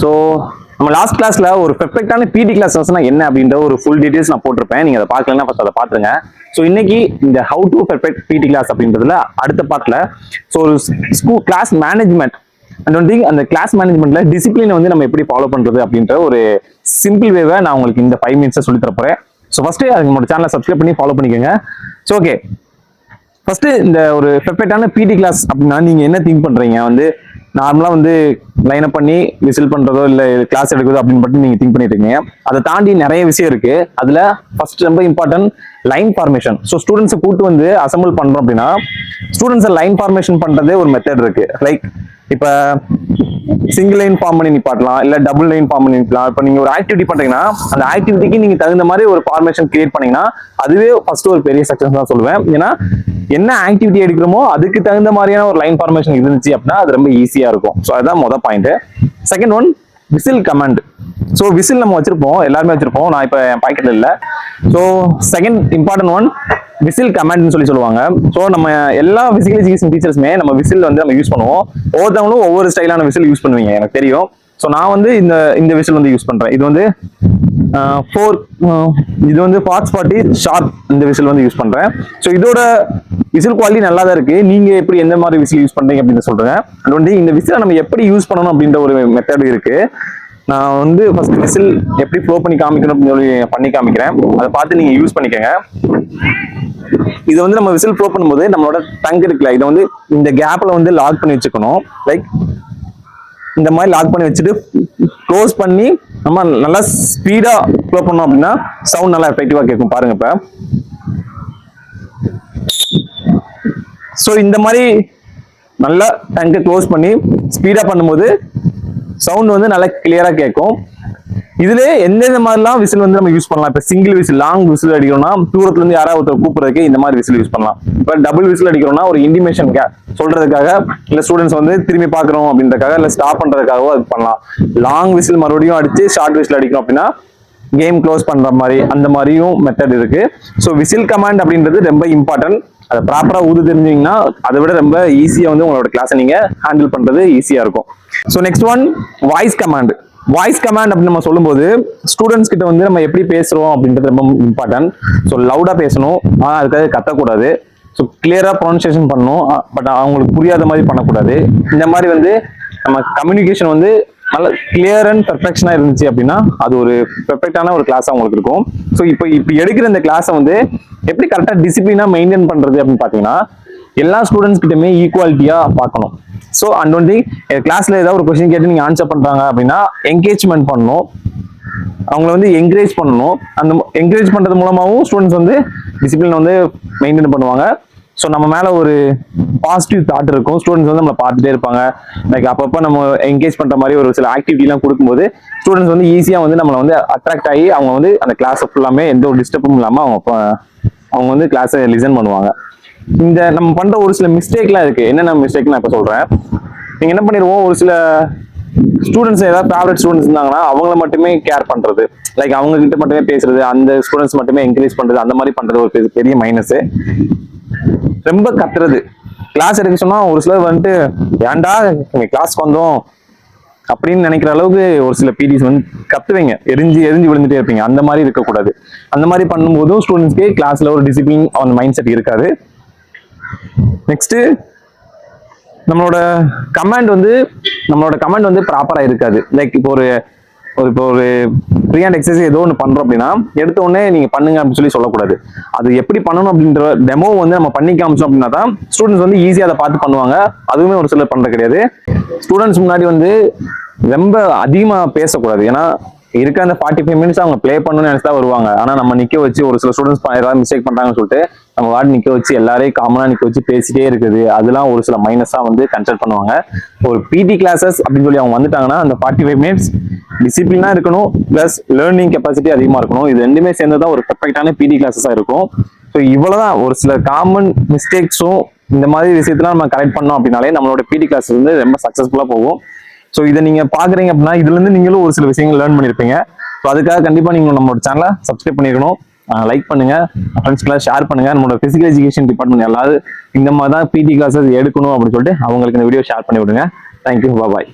So நம்ம last கிளாஸ்ல ஒரு பெர்ஃபெக்டான பிடி கிளாஸஸ்னா என்ன அப்படின்ற ஒரு ஃபுல் டீடைல்ஸ் நான் போட்டிருப்பேன். நீங்க அதை பார்க்கலன்னா ஃபர்ஸ்ட் அதை பார்த்துருங்க. ஸோ இன்னைக்கு இந்த how to perfect PT class அப்படின்றதுல அடுத்த பார்ட்ல ஸோ ஒரு school class management and one thing அந்த கிளாஸ் மேனேஜ்மெண்ட்ல டிசிப்ளினை வந்து நம்ம எப்படி ஃபாலோ பண்றது அப்படின்ற ஒரு சிம்பிள் வேவை நான் உங்களுக்கு இந்த 5 மினிட்ஸ் சொல்லி தர போறேன். ஸோ ஃபர்ஸ்ட் அதுக்கு நம்மளோட சேனலை சப்ஸ்கிரைப் பண்ணி ஃபாலோ பண்ணிக்கோங்க. ஸோ ஓகே, ஃபர்ஸ்ட் இந்த ஒரு பெர்ஃபெக்டான பிடி கிளாஸ் அப்படின்னா நீங்க என்ன திங்க் பண்றீங்க? வந்து நார்மலா வந்து லைன் அப் பண்ணி விசில் பண்றதோ இல்ல கிளாஸ் எடுக்கிறதோ அப்படின்னு மட்டும் நீங்க திங்க் பண்ணிட்டு இருக்கீங்க. அதை தாண்டி நிறைய விஷயம் இருக்கு. அதுல ஃபர்ஸ்ட் ரொம்ப இம்பார்ட்டன்ட் லைன் ஃபார்மேஷன். ஸோ ஸ்டூடெண்ட்ஸை கூட்டு வந்து அசம்பிள் பண்றோம் அப்படின்னா ஸ்டூடெண்ட்ஸை லைன் ஃபார்மேஷன் பண்றதே ஒரு மெத்தட் இருக்கு. லைக் இப்ப சிங்கிள் லைன் ஃபார்ம் பண்ணி நிப்பாட்டலாம், இல்ல டபுள் லைன் ஃபார்ம் பண்ணி நிப்பாட்டலாம். இப்போ நீங்க ஒரு ஆக்டிவிட்டி பண்றீங்கன்னா அந்த ஆக்டிவிட்டிக்கு நீங்க தகுந்த மாதிரி ஒரு ஃபார்மேஷன் கிரியேட் பண்ணீங்கன்னா அதுவே ஃபர்ஸ்ட் ஒரு பெரிய சக்சஸ் தான் சொல்லுவேன். ஏன்னா என்ன ஆக்டிவிட்டி எடுக்கிறோமோ அதுக்கு தகுந்த மாதிரியான ஒரு லைன் ஃபார்மேஷன் இருந்துச்சு அப்படின்னா அது ரொம்ப ஈஸியா இருக்கும். ஸோ அதுதான் மொதல் point. Second one, whistle command. So whistle நம்ம வச்சிருப்போம், எல்லாருமே வச்சிருப்போம். நான் இப்போ என் பாக்கெட்ல இல்லை. So second important one whistle கமாண்ட்னு சொல்லுவாங்க. ஸோ நம்ம எல்லா பிசிக்கல் எஜுகேஷன் டீச்சர்ஸ்மே நம்ம விசில் வந்து நம்ம யூஸ் பண்ணுவோம். ஒவ்வொருத்தவங்களும் ஒவ்வொரு ஸ்டைலான விசில் யூஸ் பண்ணுவீங்க, எனக்கு தெரியும். ஸோ நான் வந்து இந்த விசில் வந்து யூஸ் பண்றேன். இது வந்து இது வந்து ஃபாக்ஸ் 40 ஷார்ப் இந்த விசில் வந்து யூஸ் பண்றேன். ஸோ இதோட விசில் குவாலிட்டி நல்லா தான் இருக்கு. நீங்க எப்படி எந்த மாதிரி விசில் யூஸ் பண்றீங்க அப்படின்னு சொல்றேன். அண்ட் வந்து இந்த விசிலை நம்ம எப்படி யூஸ் பண்ணணும் அப்படின்ற ஒரு மெத்தட் இருக்கு. நான் வந்து ஃபர்ஸ்ட் விசில் எப்படி ஃப்ளோ பண்ணி காமிக்கணும் அப்படின்னு சொல்லி பண்ணி காமிக்கிறேன். அதை பார்த்து நீங்க யூஸ் பண்ணிக்கோங்க. இது வந்து நம்ம விசில் ஃப்ளோ பண்ணும்போது நம்மளோட டங்க் இருக்குல்ல, இதை வந்து இந்த கேப்ல வந்து லாக் பண்ணி வச்சுக்கணும். லைக் இந்த மாதிரி லாக் பண்ணி வச்சுட்டு க்ளோஸ் பண்ணி நம்ம நல்லா ஸ்பீடா ஃப்ளோ பண்ணோம் அப்படின்னா சவுண்ட் நல்லா எஃபெக்டிவா கேட்கும். பாருங்க இப்ப. ஸோ இந்த மாதிரி நல்லா டங்கை க்ளோஸ் பண்ணி ஸ்பீடா பண்ணும்போது சவுண்ட் வந்து நல்லா கிளியரா கேட்கும். இதுல எந்தெந்த மாதிரிலாம் விசில் வந்து நம்ம யூஸ் பண்ணலாம்? இப்ப சிங்கிள் விசில் லாங் விசில் அடிக்கிறோம்னா தூரத்துல இருந்து யாராவது ஒருத்தர் கூப்பிடுறதுக்கு இந்த மாதிரி விசில் யூஸ் பண்ணலாம். இப்ப டபுள் விசில் அடிக்கிறோம்னா ஒரு இன்டிமேஷன் சொல்றதுக்காக, இல்ல ஸ்டூடெண்ட்ஸ் வந்து திரும்பி பாக்குறோம் அப்படின்றதுக்காக, இல்ல ஸ்டாப் பண்றதுக்காகவோ அது பண்ணலாம். லாங் விசில் மறுபடியும் அடிச்சு ஷார்ட் விசில் அடிக்கணும் அப்படின்னா கேம் க்ளோஸ் பண்ற மாதிரி அந்த மாதிரியும் மெத்தட் இருக்கு. ஸோ விசில் கமாண்ட் அப்படின்றது ரொம்ப இம்பார்ட்டன்ட். அதை ப்ராப்பரா ஊது தெரிஞ்சீங்கன்னா அதை விட ரொம்ப ஈஸியா வந்து உங்களோட கிளாஸை நீங்க ஹேண்டில் பண்றது ஈஸியா இருக்கும். So next one, voice command. Voice command அப்படின்னு நம்ம சொல்லும்போது ஸ்டூடெண்ட்ஸ் கிட்ட வந்து நம்ம எப்படி பேசுறோம் அப்படின்றது ரொம்ப இம்பார்ட்டன்ட். ஸோ லவுடா பேசணும், ஆனால் அதுக்காக கத்தக்கூடாது. ஸோ கிளியரா ப்ரொனன்சியேஷன் பண்ணணும், பட் அவங்களுக்கு புரியாத மாதிரி பண்ணக்கூடாது. இந்த மாதிரி வந்து நம்ம கம்யூனிகேஷன் வந்து நல்ல கிளியர் அண்ட் பெர்ஃபெக்ஷனா இருந்துச்சு அப்படின்னா அது ஒரு பெர்ஃபெக்டான ஒரு கிளாஸா உங்களுக்கு இருக்கும். ஸோ இப்போ எடுக்கிற இந்த கிளாஸை வந்து எப்படி கரெக்டா டிசிப்ளினா மெயின்டைன் பண்றது அப்படின்னு பாத்தீங்கன்னா எல்லா ஸ்டூடெண்ட்ஸ் கிட்டயுமே ஈக்குவாலிட்டியா பார்க்கணும். ஸோ அண்ட் ஒன் திங், கிளாஸ்ல ஏதாவது ஒரு கொஸ்டின் கேட்டு நீங்க ஆன்சர் பண்றாங்க அப்படின்னா என்கேஜ்மெண்ட் பண்ணணும், அவங்கள வந்து என்கரேஜ் பண்ணணும். அந்த என்கரேஜ் பண்றது மூலமாகவும் ஸ்டூடெண்ட்ஸ் வந்து டிசிப்ளின் வந்து மெயின்டைன் பண்ணுவாங்க. ஸோ நம்ம மேல ஒரு பாசிட்டிவ் தாட் இருக்கும். ஸ்டூடெண்ட்ஸ் வந்து நம்மளை பார்த்துட்டே இருப்பாங்க. லைக் அப்பப்போ நம்ம என்கேஜ் பண்ற மாதிரி ஒரு சில ஆக்டிவிட்டிலாம் கொடுக்கும்போது ஸ்டூடெண்ட்ஸ் வந்து ஈஸியா வந்து நம்மளை வந்து அட்ராக்ட் ஆகி அவங்க வந்து அந்த கிளாஸ் ஃபுல்லாமே எந்த ஒரு டிஸ்டர்பும் இல்லாம அவங்க வந்து கிளாஸை லிசன் பண்ணுவாங்க. இந்த நம்ம பண்ற ஒரு சில மிஸ்டேக்லாம் இருக்கு. என்னென்ன மிஸ்டேக் நான் இப்ப சொல்றேன். நீங்க என்ன பண்ணிடுவோம், ஒரு சில ஸ்டூடெண்ட்ஸ் ஏதாவது ஃபேவரட் ஸ்டூடெண்ட்ஸ் இருந்தாங்கன்னா அவங்கள மட்டுமே கேர் பண்றது, லைக் அவங்க கிட்ட மட்டுமே பேசுறது, அந்த ஸ்டூடெண்ட்ஸ் மட்டுமே என்கரேஜ் பண்றது, அந்த மாதிரி பண்றது ஒரு பெரிய மைனஸ். ரொம்ப கத்துறது, கிளாஸ் எடுக்க சொன்னா ஒரு சிலர் வந்துட்டு ஏன்டா கிளாஸ்க்கு வந்தோம் அப்படின்னு நினைக்கிற அளவுக்கு ஒரு சில பிடிஸ் வந்து கத்துவீங்க, எரிஞ்சு விழுந்துட்டே இருப்பீங்க. அந்த மாதிரி இருக்கக்கூடாது. அந்த மாதிரி பண்ணும்போதும் ஸ்டூடெண்ட்ஸ்க்கு கிளாஸ்ல ஒரு டிசிப்ளின் அந்த மைண்ட் செட் இருக்காது. நெக்ஸ்ட், நம்மளோட கமாண்ட் வந்து ப்ராப்பரா இருக்காது. லைக் இப்போ ஒரு ஃப்ரீ ஹேண்ட் எக்ஸசைஸ் ஏதோ ஒன்று பண்றோம் அப்படின்னா எடுத்த உடனே நீங்க பண்ணுங்க அப்படின்னு சொல்லக்கூடாது. அது எப்படி பண்ணணும் அப்படின்ற டெமோ வந்து நம்ம பண்ணி காமிச்சோம் அப்படின்னா தான் ஸ்டூடெண்ட்ஸ் வந்து ஈஸியா அதை பார்த்து பண்ணுவாங்க. அதுவுமே ஒரு சிலர் பண்றது கிடையாது. ஸ்டூடெண்ட்ஸ் முன்னாடி வந்து ரொம்ப அதிகமா பேசக்கூடாது. ஏன்னா இருக்க அந்த 45 மினிட்ஸ் அவங்க பிளே பண்ணணும்னு நினைச்சா வருவாங்க. ஆனா நம்ம நிக்க வச்சு ஒரு சில ஸ்டூடெண்ட்ஸ் ஏதாவது மிஸ்டேக் பண்றாங்கன்னு சொல்லிட்டு நம்ம வார்டு நிக்க வச்சு எல்லாரையும் காமனா நிக்க வச்சு பேசிட்டே இருக்குது. அதெல்லாம் ஒரு சில மைனஸா வந்து கன்சிடர் பண்ணுவாங்க. ஒரு பிடி கிளாஸஸ் அப்படின்னு சொல்லி அவங்க வந்துட்டாங்கன்னா அந்த 45 மினிட்ஸ் டிசிப்ளினா இருக்கணும், பிளஸ் லேர்னிங் கெப்பாசிட்டி அதிகமா இருக்கணும். இது ரெண்டுமே சேர்ந்ததான் ஒரு பெர்ஃபெக்டான பிடி கிளாஸஸா இருக்கும். ஸோ இவ்வளவுதான். ஒரு சில காமன் மிஸ்டேக்ஸும் இந்த மாதிரி விஷயத்தெல்லாம் நம்ம கரெக்ட் பண்ணோம் அப்படின்னாலே நம்மளோட பிடி கிளாஸ் வந்து ரொம்ப சக்சஸ்ஃபுல்லா போகும். ஸோ இதை நீங்க பாக்குறீங்க அப்படின்னா இதுல இருந்து நீங்களும் ஒரு சில விஷயங்கள் லேர்ன் பண்ணிருப்பீங்க. ஸோ அதுக்காக கண்டிப்பா நீங்க நம்மளோட சேனலை சப்ஸ்கிரைப் பண்ணிருக்கணும், லைக் பண்ணுங்க, ஃப்ரெண்ட்ஸ்க்கெல்லாம் ஷேர் பண்ணுங்க. நம்மளோட பிசிக்கல் எஜுகேஷன் டிபார்ட்மெண்ட் எல்லாரும் இந்த மாதிரி தான் பிடி கிளாஸஸ் எடுக்கணும் அப்படின்னு சொல்லிட்டு அவங்களுக்கு இந்த வீடியோ ஷேர் பண்ணி விடுங்க. தேங்க்யூ, பாய்.